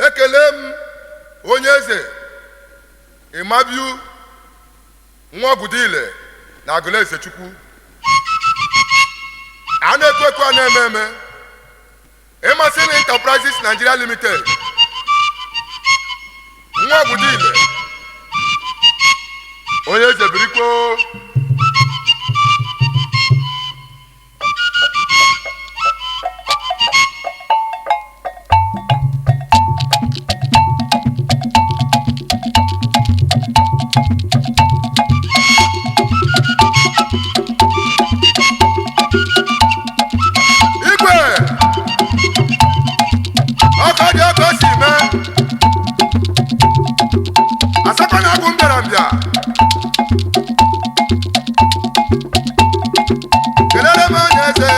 ekele m onye eze Imabiu Nwogudile na Agụleze Chukwu a na-ekwekwe a na-eme Emerson Enterprises Nigeria Limited Nwogudile onye eze birikwo Kelele m onye eze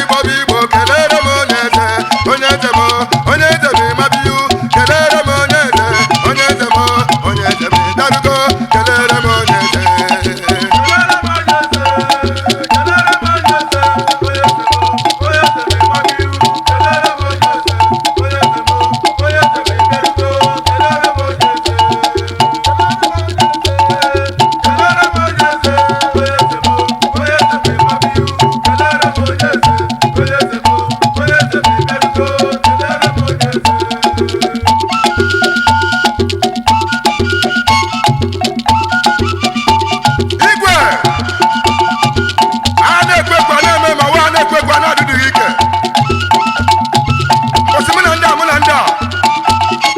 Igbo bụ Igbo, kelele m onye eze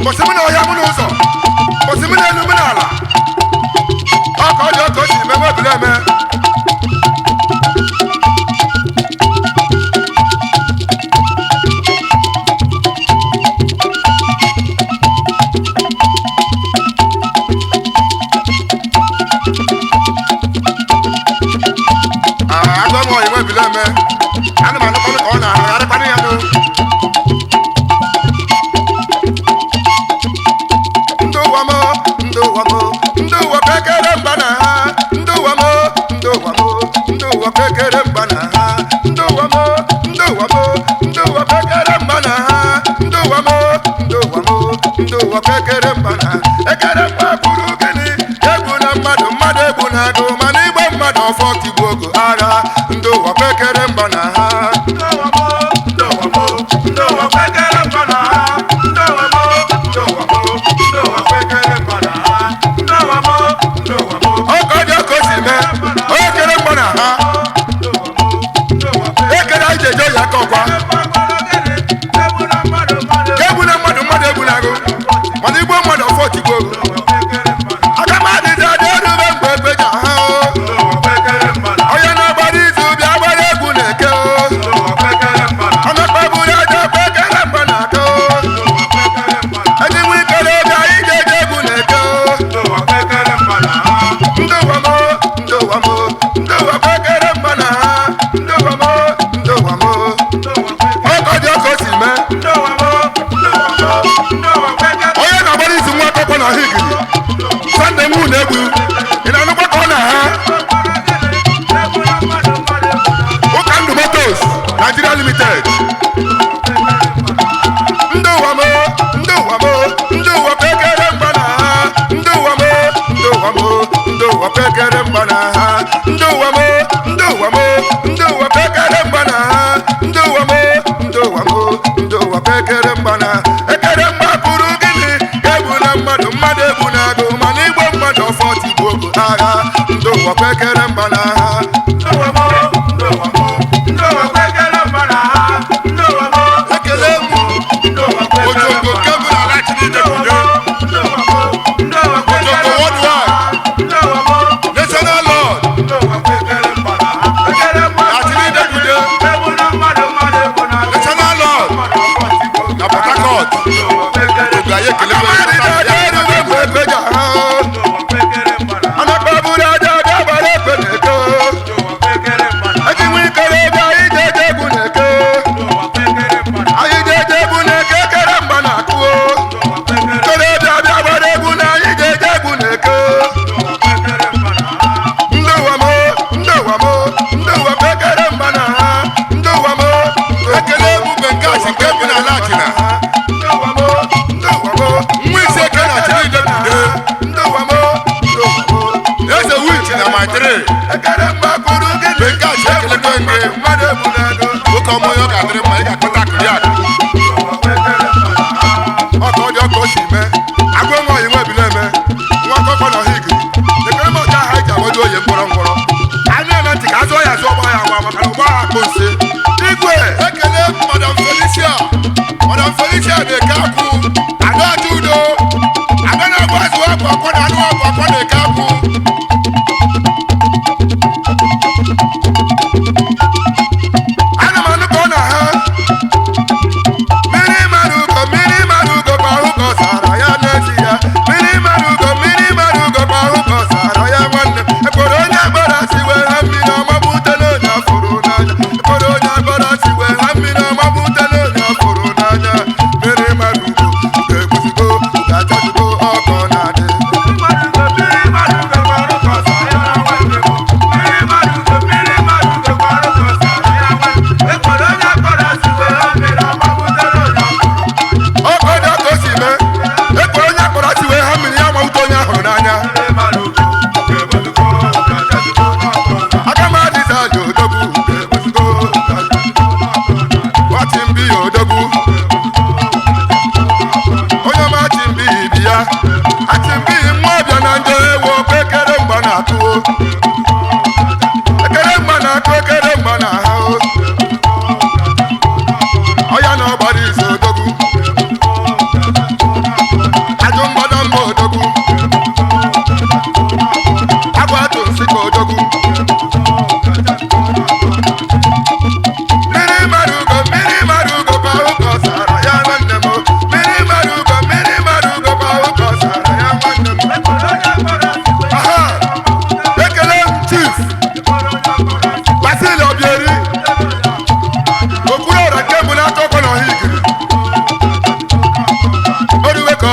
Bọ̀sìmínà ọ̀yà múnú sọ. Bọ̀sìmínà ẹnu mínà àlà. Ọkọ̀ ọjọ́ kò sì mẹ́wọ́ ìbílẹ̀ mẹ́. Agbọ́mọ ìwé ìbílẹ̀ mẹ́. Anumọ̀ anukọ̀ nìkan ọ̀nà àrẹ́pàá níyànjú. Nduwa pekere mbana ha nduwa pekere mbana ha nduwa pekere mbana ha nduwa pekere mbana ekere mba buru gịnị egwu na mmadụ egwu na agụ mana igbe mmadụ ọfọ tigbu ogo agha nduwa pekere mbana ha nduwa pekere mbana ha pekere mbana ha ọkọjọ kò sì mẹ onye kere mgbana ha ekere ijeje ya kọkwa kegbu na mmadụ egbu na agụ mana igbo mmadụ ọfọ tigbo agamadịzi adị erube mgbe egbeja ha onye na-agbara izu bịa gbara egwu na-eke ọmekpaburu aja pekere mgbana aka ejinwe ikere oge anyị ga-eje egwu na-eke nduwa pekere mbana ha ọkọjọ kò sì mẹ onye na-agbara izu nwa akọkọ na higiri sande nwu na-egbu ị na-anụkwa ka ọ na ha ụka ndụ motos Nigeria Limited nduwa pekere mbana ha nduwa pekere mbana ha nduwa pekere mbana ha nduwa pekere mbana ekere mgba bụrụ gịnị egbu na mmadụ egbu na agụ mana igbo mmadụ ọfọ tigbu ogo agha nduwa pekere mbana ha ekele mụ ojogo kebụl ala Chineke ojogo worldwide national lord national lord na Port Harcourt oge anyị ekele anakpaburu aja abịa gbara ekpe na-eke ejinwe ikere ebe anyị jeje egwu na-eke anyị jeje egwu na-eke ekere mgba na-akụo ikere ebe abịa gbara egwu na anyị jeje egwu na-eke nduwa pekere mbana ha ekele ebube nke asị nke bi n'ala achịna nwa isi eke na Chineke bude eze wichi na matri ekele mgba bụrụ gịnị nke asị ekelekwe nge oke ọmụ ya ọ ga-adịrị mma ị ga-akpọta akụri akụ ọka ọjọọ ka o si mee agwa nwa oyi nwa ebile eme nwa akọkọ na ọha igiri ekele m ọcha ha iji agbaji oyi mkpọrọ anya na ntị ka azụ ya azụ ọgba ya agwa maka na ụgbọ agha akpụ nse igwe ekele Madam Felicia na-eke akwụ ada aja udo ada na-agba azụ ọbụ akwa na anụ ọbụ akwa na-eke akwụ ana m anụ ka ọ na ha mmiri mara ugo bụ ahụ ka ọ sara ya n'ezi ya mmiri mara ugo bụ ahụ ka ọ sara ya nwanne ekporo onye agbara si wee ha mmiri ọma butela onye afụrụ n'anya ekporo onye agbara si wee ha mmiri ọma butela onye afụrụ n'anya mmiri mara ugo ga-eguzigo ga-achazigo ọkọ na-adị ọkọjọ ka o si mee ekporo onye akpọrọ si wee ha mmiri ya ma ute onye ahụrụ n'anya agamadịza aja odogwu nwachimbi ya odogwu onye ọma chimbi ibi ya achimbi nwa ọbịa na njọ ewu ekere mgba na-akụo ekere mgba na-akụ ekere mgba na ha ọya na ọgbara izu odogwu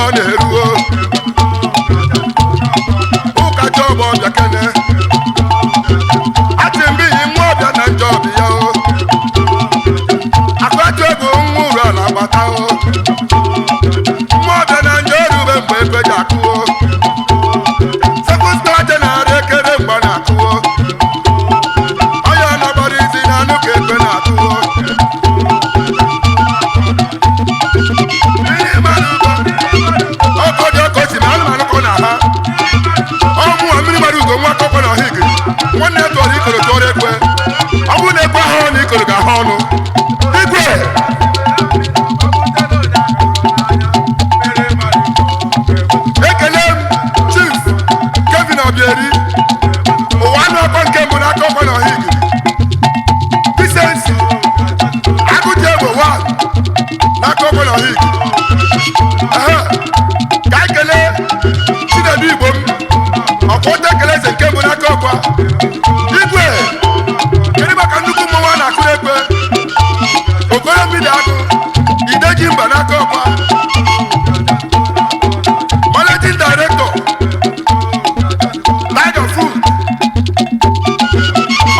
ọ na-eruo ụkacha ọgbọ ọbịa kene atị mgbe iyi nwa ọbịa na njọ ọbịa o akpatu ego nwa uru ala agbata o nwa ọbịa na njọ orube mgbe ebe ji akụo sekụsta jenarị ekere mgba na-akụo onye ọnọgbara izi na anụ ka ekwe na-atụo ọkọdị ọkọsi ma anụmanụ kọ na ha ọmụwa mmiri mara ugo nwa akọkọ na ọha igiri nwanne ya tụọrọ ikoro tụọrọ ekwe ọ bụrụ na ekwe ahụ na ikoro ga-ahụ ọnụ igwe ekele m Chief Kevin Obieri ụwa anụ ọkọ nke mbụ n'aka ọkọ na ọha igiri Bisensi agụji egbe wa n'aka ọkọ na ọha igiri ka ekele Chinedu Igbo m ọkwa ote ekele eze nke mbụ n'aka ọkwa igwe kedu maka nnukwu mmọnwụ a na-akụrụ ekwe okoro mbido agụ ideji mba n'aka ọkwa Managing Director Tiger Food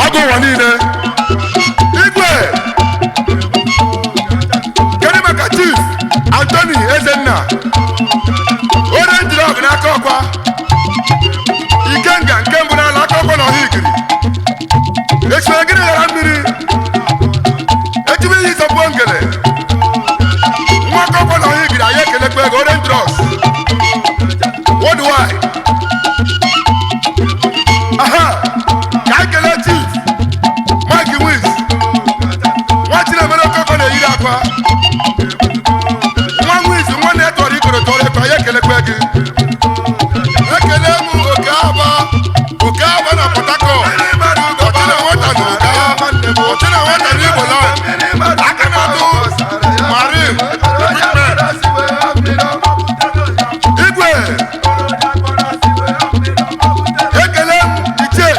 ọgụ ụwa niile igwe kedu maka Chief Anthony Ezenna Orange Rock n'aka ọkwa Ikenga nke mbụ n'ala aka ọkwa na ọha igiri esere gịnị ghara mmiri ejibe ihe ịzọpụ ngele nwa aka ọkwa na ọha igiri anyị ekelekwa ego Orange Rock worldwide ka anyị kelee Chief Mike Wiz nwa Chinemere Okoko na-eyiri akwa nwa Wiz nwanne ya tọrọ ikoro tọrọ ekwe anyị ekelekwa gị ekele m oke aba na Port Harcourt ọchị na nwata na Igbo land aka na-atụ Marine igwe ekele m Ichie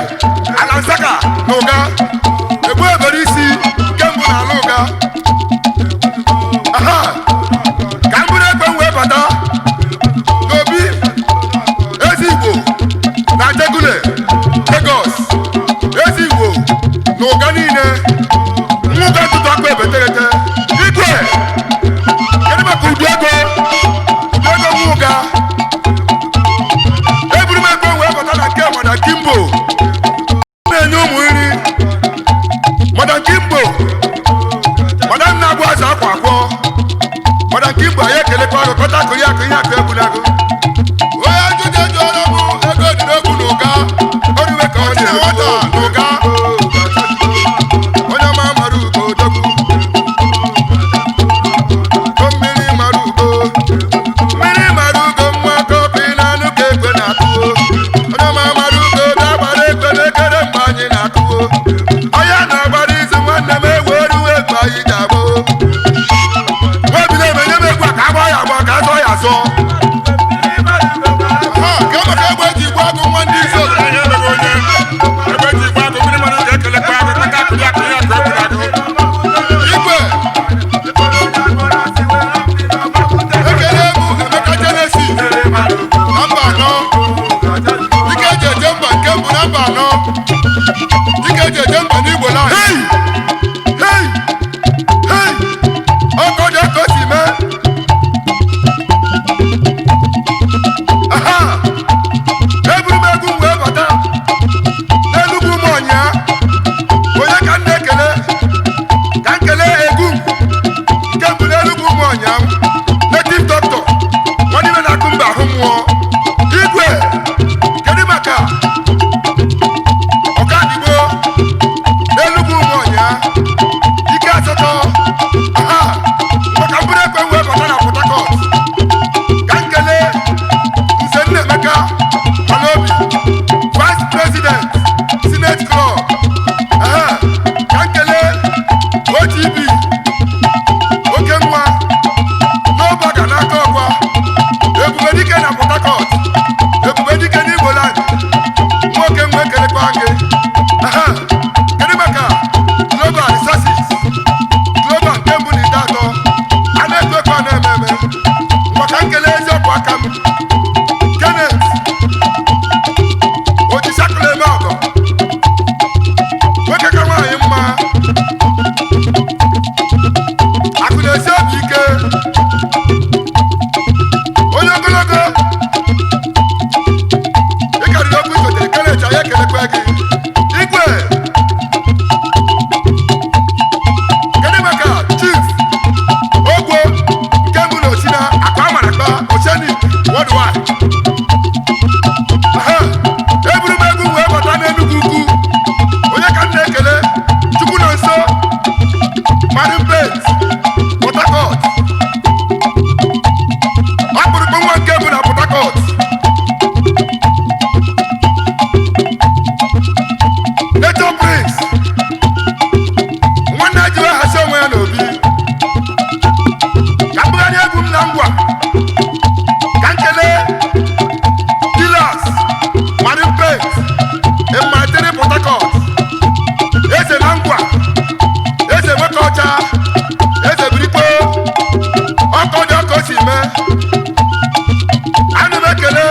Alansaka na ụga egbu ebere isi nke mbụ na ala ụga ka m bụrụ ekwe m wee bata n'obi ezi Igbo na Jegule Lagos ezi Igbo na ụga niile nwụga ntụtụ akpa ebeterete igwe kedu maka udu ego nwụga eburu m ekwe wee bata na nke Madam Kimbo na-enye ụmụ nri Madam Kimbo madam na-agụ azụ akwa akwọ Madam Kimbo anyị ekelekwa agụ kọta akụri akụ ihe akụ egwu n'agụ onye ajụjụ jụọrọ m ego dị n'ogbu na ụga oruwe ka ọ dị nwata na ụga onye ọma mara ugo odogwu mmiri mara ugo nwa kopi na anụ ka ekwe na-atụo onye ọma mara ugo bịa gbara ekwe n'ekere mgbe anyị na-akụo onye na-agbara izu nwanne m ewe oruwe egwu anyị ji agboo nwebile emenye m egwu a ka agba ya agba ka azọ ya azọ ke maka egbe eji gbu agụ nwa ndị isi obodo ihe mere onye egbe eji gbu agụ mmiri mmadụ ga-ekelekwa agụ kaka akụri akụri akụ egwu na agụ igwe ekele bụ Emeka Genesis na mba anọ dike eji eje mba nke mbụ na mba anọ dike eji eje mba n'Igbo land ọkọdị ọkọ si mee eburu m egwu wee bata n'Enugwu Ụmụọnya onye ka m na-ekele ka nkele egwu nke mbụ n'Enugwu Ụmụọnya native doctor nwanime na-akụ mba ahụ mmụọ igwe kedu maka ọkadigbo n'Enugwu Ụmụọnya ike asatọ maka mbụrụ ekwe wee bata na Port Harcourt ka nkele Nze Nnaemeka Manobi Vice President Senate Club ka nkele OTB oke nwa ike onye ogologo ịkarịrị okwu igotere kerecha ya ekelekwa gị igwe kedu maka chief ogwo nke mbụ na osina akpa amarakpa oceanic worldwide eburu m egwu wee bata n'Enugu ukwu onye ka m na-ekele chukwu na nso Marine Base Port Harcourt akpụrụkpụ nwa nke bụ na Port Harcourt Nature Prince nwanne ji wee hasi onwe ya n'obi ka mbụgharị egwu m na ngwa ka nkele Dealers Marine Base Mmatere Port Harcourt eze na ngwa eze nwoke ọcha eze birikpo ọkọ dị ọkọ si mee ana m ekele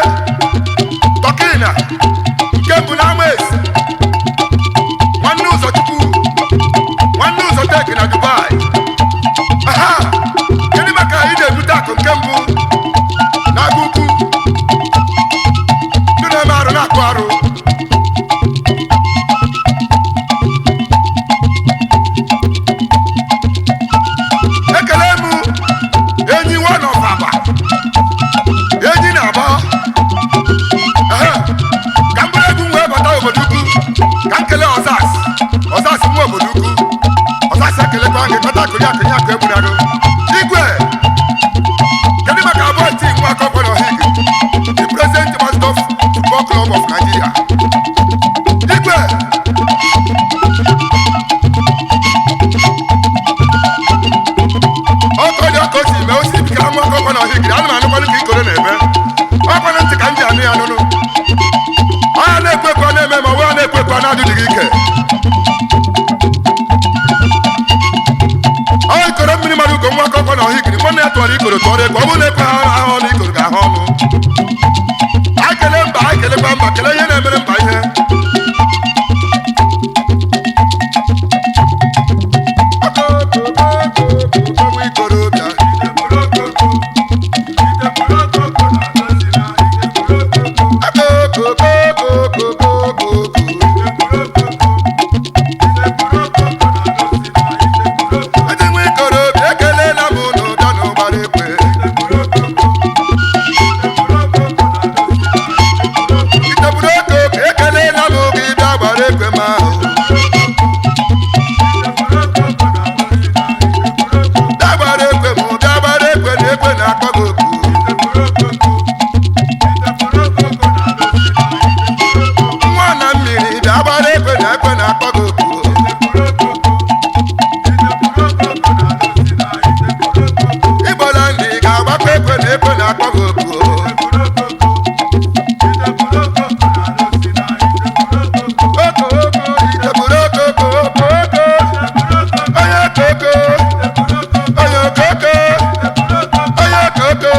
Tọkina nke mbụ na Amaesi nwanne ụzọchukwu nwanne ụzọ tek na Dubai kedu maka ị na-ebute akụ nke mbụ na-agụ ukwu ndị na-eme arụ na-akụ arụ ekele m enyi one of Aba enyi na-agba ka m bụrụ egwu m wee bata obodo ukwu ka m kelee ọzas nwa obodo ukwu ọzas ekelekwa gị kpata akụri akụnye akụ egburago igwe kedu maka abụọ ti nwa akọkọ na Ohig the President Master Football Club of Nigeria igwe ọkọ dị ọkọ si mee osi bikara nwa akọkọ na Ohig ana m anụkwanụ ka ikoro na-eme ọkwanụ ntị ka m ji anụ ya anụnụ ọnya na-ekwe ekwe na-eme ma onwe ya na-ekwe ekwe na-adịghị ike ọ ikoro mmiri mmadụ ugo nwa akọkọ na Ohig nwanne ya tụọrọ ikoro tụọrọ ekwe ọ bụrụ na ekwe ahụ ọnụ ikoro ga-ahụ ọnụ anyị kelee mba anyị kelekwa mba kelee ihe na-emere mba ihe Koko